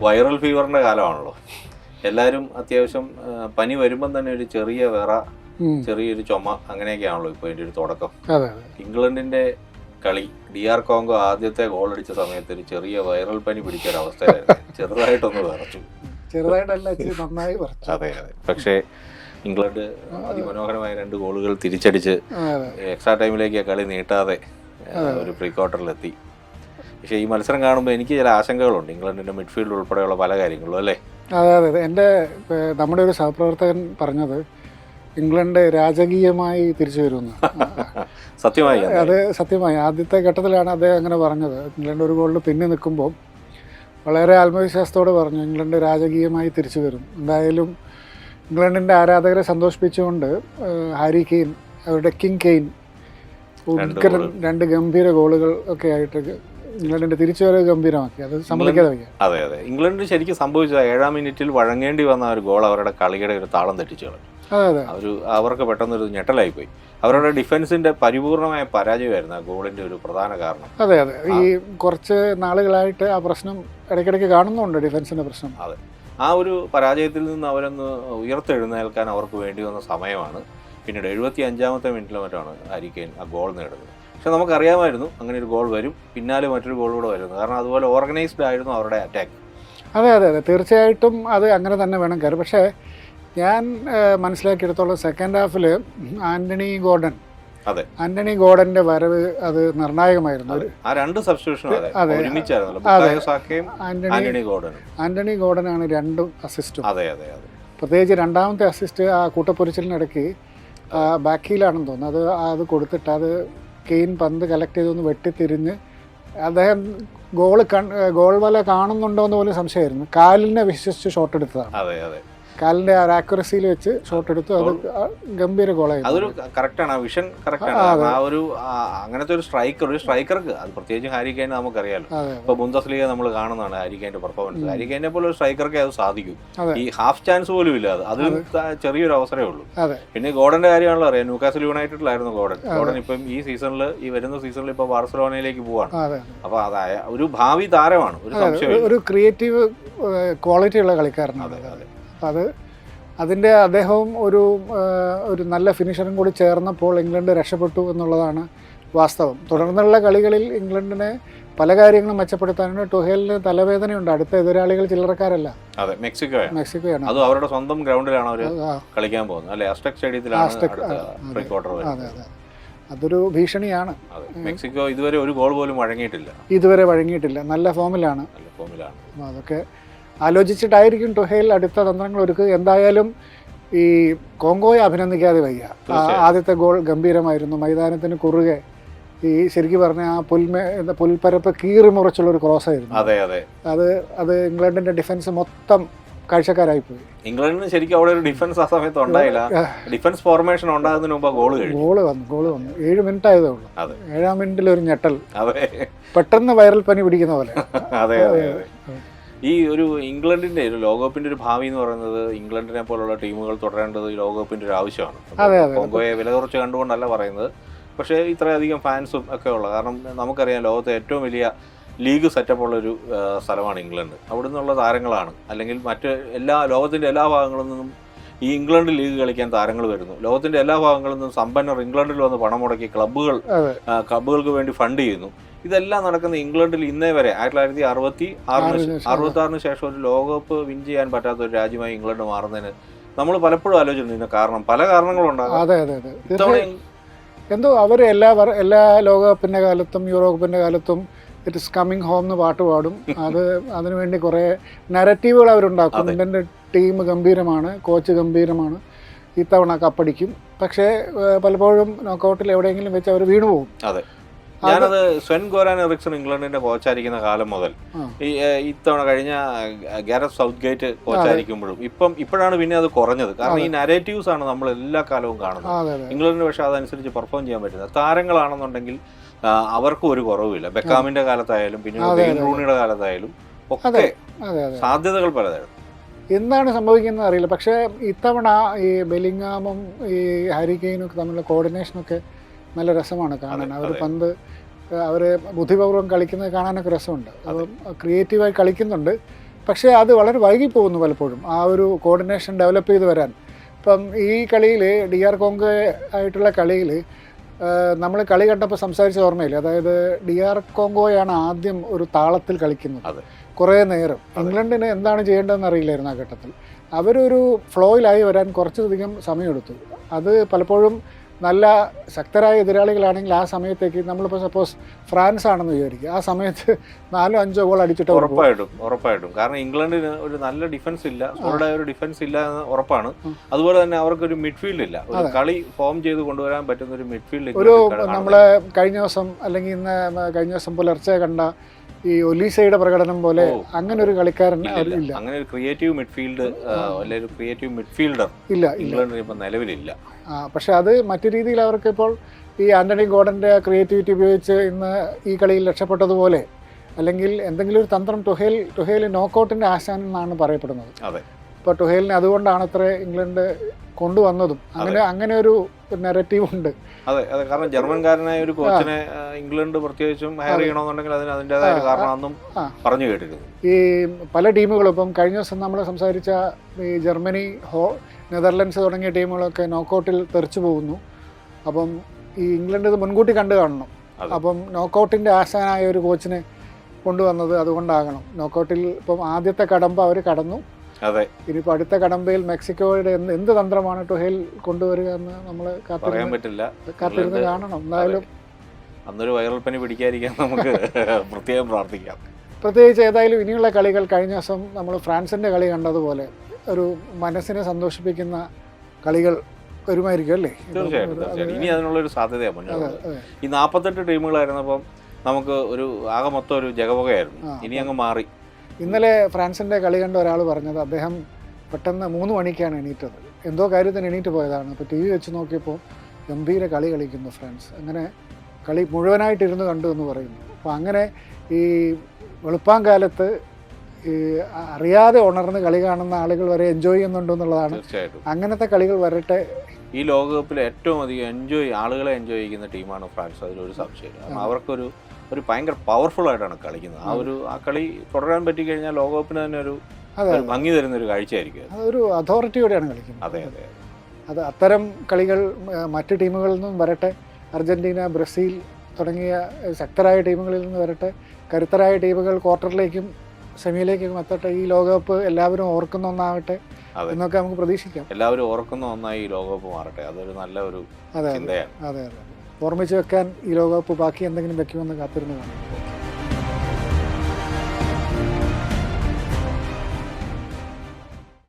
Viral ഫീവറിന്റെ കാലമാണല്ലോ. എല്ലാവരും അത്യാവശ്യം പനി വരുമ്പം തന്നെ ഒരു ചെറിയ വിറ, ചെറിയൊരു ചുമ, അങ്ങനെയൊക്കെയാണല്ലോ ഇപ്പോൾ ഇതിൻ്റെ ഒരു തുടക്കം. ഇംഗ്ലണ്ടിന്റെ കളി DR കോങ്കോ ആദ്യത്തെ ഗോൾ അടിച്ച സമയത്ത് ഒരു ചെറിയ വൈറൽ പനി പിടിച്ച ഒരു അവസ്ഥയായിരുന്നു. ചെറുതായിട്ടൊന്ന് വിറച്ചു. അതെ അതെ. പക്ഷേ ഇംഗ്ലണ്ട് അതിമനോഹരമായ 2 ഗോളുകൾ തിരിച്ചടിച്ച് എക്സ്ട്രാ ടൈമിലേക്ക് കളി നീട്ടാതെ ഒരു പ്രീ ക്വാർട്ടറിലെത്തി. പക്ഷേ ഈ മത്സരം കാണുമ്പോൾ എനിക്ക് ചില ആശങ്കകളുണ്ട്, ഇംഗ്ലണ്ടിന്റെ മിഡ്ഫീൽഡ് ഉൾപ്പെടെയുള്ള പല കാര്യങ്ങളും. അല്ലേ? അതെ അതെ. നമ്മുടെ ഒരു സഹപ്രവർത്തകൻ പറഞ്ഞത് ഇംഗ്ലണ്ട് രാജകീയമായി തിരിച്ചു വരുമെന്ന്. സത്യമായി അത് സത്യമായി. ആദ്യത്തെ ഘട്ടത്തിലാണ് അദ്ദേഹം അങ്ങനെ പറഞ്ഞത്. ഇംഗ്ലണ്ട് ഒരു ഗോളിൽ പിന്നെ നിൽക്കുമ്പോൾ വളരെ ആത്മവിശ്വാസത്തോടെ പറഞ്ഞു ഇംഗ്ലണ്ട് രാജകീയമായി തിരിച്ചു വരും. എന്തായാലും ഇംഗ്ലണ്ടിൻ്റെ ആരാധകരെ സന്തോഷിപ്പിച്ചുകൊണ്ട് ഹാരി കെയ്ൻ, അവരുടെ കിങ് കെയ്ൻ ഉത്കരൻ 2 ഗംഭീര ഗോളുകൾ ഒക്കെ ആയിട്ട് ഇംഗ്ലണ്ടിന്റെ തിരിച്ചുവരവ് ഗംഭീരമാക്കി. അത് സമ്മതിക്കാതെ വയ്യ. അതെ അതെ. ഇംഗ്ലണ്ടിന് ശരിക്കും സംഭവിച്ചത് 7-ാം മിനിറ്റിൽ വഴങ്ങേണ്ടി വന്ന ഒരു ഗോൾ അവരുടെ കളിയുടെ ഒരു താളം തെറ്റിച്ചു കളഞ്ഞു. അവർക്ക് പെട്ടെന്നൊരു ഞെട്ടലായിപ്പോയി. അവരുടെ ഡിഫൻസിന്റെ പരിപൂർണമായ പരാജയമായിരുന്നു ആ ഗോളിന്റെ ഒരു പ്രധാന കാരണം. അതെ അതെ. ഈ കുറച്ച് നാളുകളായിട്ട് ആ പ്രശ്നം ഇടയ്ക്കിടയ്ക്ക് കാണുന്നുണ്ട്, ഡിഫൻസിന്റെ പ്രശ്നം. അതെ. ആ ഒരു പരാജയത്തിൽ നിന്ന് അവരൊന്ന് ഉയർത്തെഴുന്നേൽക്കാൻ അവർക്ക് വേണ്ടി വന്ന സമയമാണ്. പിന്നീട് 75-ാമത്തെ മിനിറ്റിലോ മറ്റാണ് ഹാരി കെയ്ൻ ആ ഗോൾ നേടുന്നത്. പക്ഷെ നമുക്കറിയാമായിരുന്നു അങ്ങനെ ഒരു ഗോൾ വരും, പിന്നാലെ മറ്റൊരു ഗോൾ കൂടെ വരുന്നു. കാരണം അതുപോലെ ഓർഗനൈസ്ഡ് ആയിരുന്നു അവരുടെ അറ്റാക്ക്. അതെ അതെ അതെ, തീർച്ചയായിട്ടും അത് അങ്ങനെ തന്നെ വേണം കാര്യം. പക്ഷേ ഞാൻ മനസ്സിലാക്കിയെടുത്തോളം സെക്കൻഡ് ഹാഫിൽ ആന്റണി ഗോർഡന്റെ വരവ് അത് നിർണായകമായിരുന്നു. ആ 2 സബ്സ്റ്റിറ്റ്യൂഷൻ ആന്റണി ഗോർഡനാണ് 2 അസിസ്റ്റും. പ്രത്യേകിച്ച് 2ാമത്തെ അസിസ്റ്റ് ആ കൂട്ടപ്പൊരിച്ചിലിനിടയ്ക്ക് ബാക്കിയിലാണെന്ന് തോന്നുന്നു. അത് കൊടുത്തിട്ട് അത് കെയ്ൻ പന്ത് കളക്ട് ചെയ്തൊന്ന് വെട്ടിത്തിരിഞ്ഞ് അദ്ദേഹം ഗോൾ വല കാണുന്നുണ്ടോ എന്ന് പോലും സംശയമായിരുന്നു. കാലിനെ വിശ്വസിച്ച് ഷോട്ട് എടുത്തതാണ്. കാലിന്റെ ആ ആക്യുറസിയിൽ വെച്ച് ഷോട്ട് എടുത്തു. അത് ഗംഭീര ഗോളായിരുന്നു. അതൊരു കറക്റ്റാണ്, വിഷൻ കറക്റ്റാണ്. ആ ഒരു അങ്ങനത്തെ ഒരു സ്ട്രൈക്കർക്ക് അത് പ്രത്യേകിച്ച് ഹാരി കെയ്നെ നമുക്കറിയാലോ. ഇപ്പൊ ബുണ്ടസ്ലീഗ നമ്മൾ കാണുന്നതാണ് ഹാരി കെയ്ന്റെ പെർഫോമൻസ്. ഹാരി കെയ്നെ പോലെ ഒരു സ്ട്രൈക്കർക്ക് അത് സാധിക്കും. ഈ ഹാഫ് ചാൻസ് പോലും ഇല്ല, അത് ചെറിയതൊരു അവസരമേ ഉള്ളൂ. പിന്നെ ഗോർഡന്റെ കാര്യമാണല്ലോ അറിയാം. ന്യൂകാസിൽ യുണൈറ്റഡിലായിരുന്നു ഗോർഡൻ ഇപ്പം ഈ വരുന്ന സീസണിൽ ഇപ്പൊ ബാർസലോണയിലേക്ക് പോവാണ്. അപ്പൊ അതായ ഒരു ഭാവി താരമാണ്, ഒരു സംശയം. ഒരു ക്രിയേറ്റീവ് ക്വാളിറ്റി ഉള്ള കളിക്കാരനാണ്. അതിൻ്റെ അദ്ദേഹവും ഒരു നല്ല ഫിനിഷറും കൂടി ചേർന്നപ്പോൾ ഇംഗ്ലണ്ട് രക്ഷപ്പെട്ടു എന്നുള്ളതാണ് വാസ്തവം. തുടർന്നുള്ള കളികളിൽ ഇംഗ്ലണ്ടിനെ പല കാര്യങ്ങളും മെച്ചപ്പെടുത്താനുണ്ട്. ടുഹേലിന് തലവേദനയുണ്ട്. അടുത്ത എതിരാളികൾ ചില്ലറക്കാരല്ല. അതെ, മെക്സിക്കോയാണ്. അത് അവരുടെ സ്വന്തം ഗ്രൗണ്ടിലാണ് അവർ കളിക്കാൻ പോകുന്നത്. അല്ലെ, അസ്ടെക് സ്റ്റേഡിയത്തിലാണ്. അതെ അതെ, അതൊരു ഭീഷണിയാണ്. മെക്സിക്കോ ഇതുവരെ ഒരു ഗോൾ പോലും വഴങ്ങിയിട്ടില്ല. നല്ല ഫോമിലാണ്. അതൊക്കെ ആലോചിച്ചിട്ടായിരിക്കും ടുഹേൽ അടുത്ത തന്ത്രങ്ങൾ ഒരുക്കുക. എന്തായാലും ഈ കോങ്കോയെ അഭിനന്ദിക്കാതെ വയ്യ. ആദ്യത്തെ ഗോൾ ഗംഭീരമായിരുന്നു. മൈതാനത്തിന് കുറുകെ ഈ ശരിക്കും പറഞ്ഞ ആ പുൽപ്പരപ്പ് കീറി മുറിച്ചുള്ളൊരു ക്രോസ് ആയിരുന്നു. അത് ഇംഗ്ലണ്ടിന്റെ ഡിഫൻസ് മൊത്തം കാഴ്ചക്കാരായിപ്പോയി. ഇംഗ്ലണ്ടിന് ശരിക്കും അവിടെ ഒരു ഡിഫൻസ് ആ സമയത്ത് ഉണ്ടായില്ല. ഡിഫൻസ് ഫോർമേഷൻ ഉണ്ടാകുന്നതിന് മുമ്പ് ഗോള് വന്നു. 7 മിനിറ്റ് ആയതേ ഉള്ളൂ. 7-ാം മിനിറ്റിൽ ഒരു ഞെട്ടൽ, പെട്ടെന്ന് വൈറൽ പനി പിടിക്കുന്ന പോലെ. ഈ ഒരു ഇംഗ്ലണ്ടിന്റെ ഒരു ലോകകപ്പിന്റെ ഒരു ഭാവി എന്ന് പറയുന്നത് ഇംഗ്ലണ്ടിനെ പോലുള്ള ടീമുകൾ തുടരേണ്ടത് ഈ ലോകകപ്പിന്റെ ഒരു ആവശ്യമാണ്. കോങ്കോയെ വില കുറച്ച് കണ്ടുകൊണ്ടല്ല പറയുന്നത്, പക്ഷേ ഇത്രയധികം ഫാൻസും ഒക്കെ ഉള്ള കാരണം നമുക്കറിയാം ലോകത്തെ ഏറ്റവും വലിയ ലീഗ് സെറ്റപ്പുള്ളൊരു സ്ഥലമാണ് ഇംഗ്ലണ്ട്. അവിടെ നിന്നുള്ള താരങ്ങളാണ്, അല്ലെങ്കിൽ ലോകത്തിന്റെ എല്ലാ ഭാഗങ്ങളിൽ നിന്നും ഈ ഇംഗ്ലണ്ട് ലീഗ് കളിക്കാൻ താരങ്ങൾ വരുന്നു. ലോകത്തിന്റെ എല്ലാ ഭാഗങ്ങളിൽ നിന്നും സമ്പന്നർ ഇംഗ്ലണ്ടിൽ വന്ന് പണം മുടക്കി ക്ലബ്ബുകൾക്ക് വേണ്ടി ഫണ്ട് ചെയ്യുന്നു. ഇതെല്ലാം നടക്കുന്ന ഇംഗ്ലണ്ടിൽ ഇന്നേ വരെ 1966 ശേഷം ഒരു ലോകകപ്പ് വിൻ ചെയ്യാൻ പറ്റാത്ത ഒരു രാജ്യമായി ഇംഗ്ലണ്ട് മാറുന്നതിന് നമ്മൾ പലപ്പോഴും ആലോചിച്ചിട്ടുണ്ട്. കാരണം പല കാരണങ്ങളുണ്ടാകും. എന്തോ അവർ എല്ലാ ലോകകപ്പിന്റെ കാലത്തും യൂറോകപ്പിന്റെ കാലത്തും ഇറ്റ് ഇസ് കമ്മിങ് ഹോം എന്ന് പാട്ട് പാടും. അതിനുവേണ്ടി കുറേ നരറ്റീവുകൾ അവരുണ്ടാക്കും. ഇന്ത്യൻ്റെ ടീം ഗംഭീരമാണ്, കോച്ച് ഗംഭീരമാണ്, ഇത്തവണ കപ്പടിക്കും. പക്ഷേ പലപ്പോഴും നോക്കൗട്ടിൽ എവിടെയെങ്കിലും വെച്ച് അവർ വീണുപോകും. ഞാനത് സ്വെൻ ഗോരാൻ എറിക്സൺ ഇംഗ്ലണ്ടിന്റെ കോച്ചായിരിക്കുന്ന കാലം മുതൽ ഇത്തവണ കഴിഞ്ഞ ഗാരത്ത് സൗത്ത്ഗേറ്റ് കോച്ചായിരിക്കുമ്പോഴും ഇപ്പോഴാണ് പിന്നെ അത് കുറഞ്ഞത്. കാരണം ഈ നരേറ്റീവ്സ് ആണ് നമ്മൾ എല്ലാ കാലവും കാണുന്നത്. ഇംഗ്ലണ്ടിന് പക്ഷേ അതനുസരിച്ച് പെർഫോം ചെയ്യാൻ പറ്റുന്നത്. താരങ്ങളാണെന്നുണ്ടെങ്കിൽ അവർക്കും ഒരു കുറവുമില്ല. ബെക്കാമിന്റെ കാലത്തായാലും പിന്നെ വെയിൻ റൂണിയുടെ കാലത്തായാലും ഒക്കെ സാധ്യതകൾ പലതായിരുന്നു. എന്താണ് സംഭവിക്കുന്നത് അറിയില്ല. പക്ഷേ ഇത്തവണ ഈ ബെല്ലിംഗാമും ഈ ഹാരി കെയ്നും തമ്മിലുള്ള കോർഡിനേഷനൊക്കെ നല്ല രസമാണ് കാണാൻ. അവർ ബുദ്ധിപൂർവ്വം കളിക്കുന്നത് കാണാനൊക്കെ രസമുണ്ട്. അപ്പം ക്രിയേറ്റീവായി കളിക്കുന്നുണ്ട്. പക്ഷേ അത് വളരെ വൈകി പോകുന്നു പലപ്പോഴും ആ ഒരു കോർഡിനേഷൻ ഡെവലപ്പ് ചെയ്ത് വരാൻ. ഇപ്പം ഈ കളിയിൽ DR കോങ്കോ ആയിട്ടുള്ള കളിയിൽ നമ്മൾ കളി കണ്ടപ്പോൾ സംസാരിച്ച ഓർമ്മയില്ല. അതായത് DR കോങ്കോയാണ് ആദ്യം ഒരു താളത്തിൽ കളിക്കുന്നത് കുറേ നേരം. ഇംഗ്ലണ്ടിന് എന്താണ് ചെയ്യേണ്ടതെന്ന് അറിയില്ലായിരുന്നു ആ ഘട്ടത്തിൽ. അവരൊരു ഫ്ലോയിലായി വരാൻ കുറച്ചധികം സമയമെടുത്തു. അത് പലപ്പോഴും നല്ല ശക്തരായ എതിരാളികളാണെങ്കിൽ ആ സമയത്തേക്ക് നമ്മളിപ്പോൾ സപ്പോസ് ഫ്രാൻസ് ആണെന്ന് വിചാരിക്കുക, ആ സമയത്ത് 4-5 ഗോൾ അടിച്ചിട്ട് ഉറപ്പായിട്ടും കാരണം ഇംഗ്ലണ്ടിന് ഒരു നല്ല ഡിഫൻസ് ഇല്ല, അവരുടെ ഒരു ഡിഫൻസ് ഇല്ല എന്ന് ഉറപ്പാണ്. അതുപോലെ തന്നെ അവർക്കൊരു മിഡ്ഫീൽഡ് ഇല്ല, ഒരു കളി ഫോം ചെയ്ത് കൊണ്ടുവരാൻ പറ്റുന്ന ഒരു മിഡ്ഫീൽഡ്. ഒരു നമ്മളെ കഴിഞ്ഞ ദിവസം അല്ലെങ്കിൽ ഇന്ന് കഴിഞ്ഞ ദിവസം പുലർച്ചെ കണ്ട ഈ ഒലീസയുടെ പ്രകടനം പോലെ അങ്ങനെ ഒരു കളിക്കാരൻ ഇല്ല. അങ്ങനെ ഒരു ക്രിയേറ്റീവ് മിഡ്ഫീൽഡ് അല്ലെങ്കിൽ ഒരു ക്രിയേറ്റീവ് മിഡ്ഫീൽഡർ ഇല്ല ഇംഗ്ലണ്ടിന് ഇപ്പം നിലവിലില്ല. പക്ഷെ അത് മറ്റു രീതിയിൽ അവർക്ക് ഇപ്പോൾ ഈ ആന്റണി ഗോർഡന്റെ ക്രിയേറ്റിവിറ്റി ഉപയോഗിച്ച് ഇന്ന് ഈ കളിയിൽ രക്ഷപ്പെട്ടതുപോലെ, അല്ലെങ്കിൽ എന്തെങ്കിലും ഒരു തന്ത്രം ടുഹേൽ നോക്കൗട്ടിന്റെ ആശാൻ എന്നാണ് പറയപ്പെടുന്നത്. ഇപ്പോൾ ടുഹേലിനെ അതുകൊണ്ടാണ് അത്ര ഇംഗ്ലണ്ട് കൊണ്ടുവന്നതും. അങ്ങനെ ഒരു നെറേറ്റീവ് ഉണ്ട്. അതെ, കാരണം ജർമ്മൻകാരനായ ഒരു കോച്ചിനെ ഇംഗ്ലണ്ട് പ്രത്യേകിച്ചും ഹയർ ചെയ്യണമെന്നുണ്ടെങ്കിൽ അതിൻ്റെതായ കാരണമെന്നും പറഞ്ഞു കേട്ടിരുന്നു. ഈ പല ടീമുകളും ഇപ്പം കഴിഞ്ഞ ദിവസം നമ്മൾ സംസാരിച്ച ഈ ജർമ്മനി, നെതർലൻഡ്സ് തുടങ്ങിയ ടീമുകളൊക്കെ നോക്കൗട്ടിൽ തെറിച്ചു പോകുന്നു. അപ്പം ഈ ഇംഗ്ലണ്ട് ഇത് മുൻകൂട്ടി കണ്ടു കാണണം. അപ്പം നോക്കൗട്ടിൻ്റെ ആശാനായ ഒരു കോച്ചിനെ കൊണ്ടുവന്നത് അതുകൊണ്ടാകണം. നോക്കൗട്ടിൽ ഇപ്പം ആദ്യത്തെ കടമ്പ അവർ കടന്നു. ഇനിയിപ്പോൾ അടുത്ത കടമ്പയിൽ മെക്സിക്കോയുടെ എന്ത് തന്ത്രമാണ് ടുഹേൽ കൊണ്ടുവരിക എന്ന് നമ്മൾ കാത്തിരുന്ന് കാണണം. എന്തായാലും അന്നൊരു വൈറൽ പനി പിടിക്കാതിരിക്കാൻ നമുക്ക് പ്രത്യേകം പ്രാർത്ഥിക്കാം. പ്രത്യേകിച്ച് ഏതായാലും ഇനിയുള്ള കളികൾ കഴിഞ്ഞ ദിവസം നമ്മൾ ഫ്രാൻസിൻ്റെ കളി കണ്ടതുപോലെ ഒരു മനസ്സിനെ സന്തോഷിപ്പിക്കുന്ന കളികൾ വരുമായിരിക്കും അല്ലേ? തീർച്ചയായിട്ടും ഇനി അതിനുള്ളൊരു സാധ്യതയാണ്. ഈ 48 ടീമുകളായിരുന്നപ്പം നമുക്ക് ഒരു ആകെ മൊത്തം ഒരു ജഗവകയായിരുന്നു. ഇനി അങ്ങ് മാറി. ഇന്നലെ ഫ്രാൻസിൻ്റെ കളി കണ്ട ഒരാൾ പറഞ്ഞത് അദ്ദേഹം പെട്ടെന്ന് 3 മണിക്കാണ് എണീറ്റത്. എന്തോ കാര്യത്തിന് എണീറ്റ് പോയതാണ്. അപ്പോൾ TV വെച്ച് നോക്കിയപ്പോൾ ഗംഭീര കളി കളിക്കുന്നു ഫ്രാൻസ്. അങ്ങനെ കളി മുഴുവനായിട്ടിരുന്ന് കണ്ടു എന്ന് പറയുന്നു. അപ്പോൾ അങ്ങനെ ഈ വെളുപ്പാങ്കാലത്ത് ഈ അറിയാതെ ഉണർന്ന് കളി കാണുന്ന ആളുകൾ വരെ എൻജോയ് ചെയ്യുന്നുണ്ടോ എന്നുള്ളതാണ്. അങ്ങനത്തെ കളികൾ വരട്ടെ. ഈ ലോകകപ്പിൽ ഏറ്റവും അധികം ആളുകളെ എൻജോയ് ചെയ്യുന്ന ടീമാണ് ഫ്രാൻസ്, അതിലൊരു സംശയമില്ല. അവർക്കൊരു ഭയങ്കര പവർഫുൾ ആയിട്ടാണ് കളിക്കുന്നത്. ആ കളി തുടരാൻ പറ്റിക്കഴിഞ്ഞാൽ ലോകകപ്പിന് തന്നെ ഒരു ഭംഗി തരുന്ന ഒരു കാഴ്ചയായിരിക്കും. അതൊരു അതോറിറ്റിയോടെയാണ് കളിക്കുന്നത്. അതെ. അത് അത്തരം കളികൾ മറ്റ് ടീമുകളിൽ നിന്നും വരട്ടെ. അർജന്റീന, ബ്രസീൽ തുടങ്ങിയ ശക്തരായ ടീമുകളിൽ നിന്ന് വരട്ടെ. കരുത്തരായ ടീമുകൾ ക്വാർട്ടറിലേക്കും സെമിയിലേക്കും എത്തട്ടെ. ഈ ലോകകപ്പ് എല്ലാവരും ഓർക്കുന്ന ഒന്നാകട്ടെ എന്നൊക്കെ നമുക്ക് പ്രതീക്ഷിക്കാം. എല്ലാവരും ഓർക്കുന്ന ഒന്നായി ഈ ലോകകപ്പ് മാറട്ടെ. അതൊരു നല്ല ഒരു ചിന്തയാണ്. അതെ. ഓർമ്മിച്ച് വെക്കാൻ ഈ ലോകകപ്പ് ബാക്കി എന്തെങ്കിലും വെക്കുമെന്ന് കാത്തിരുന്നു കാണാം.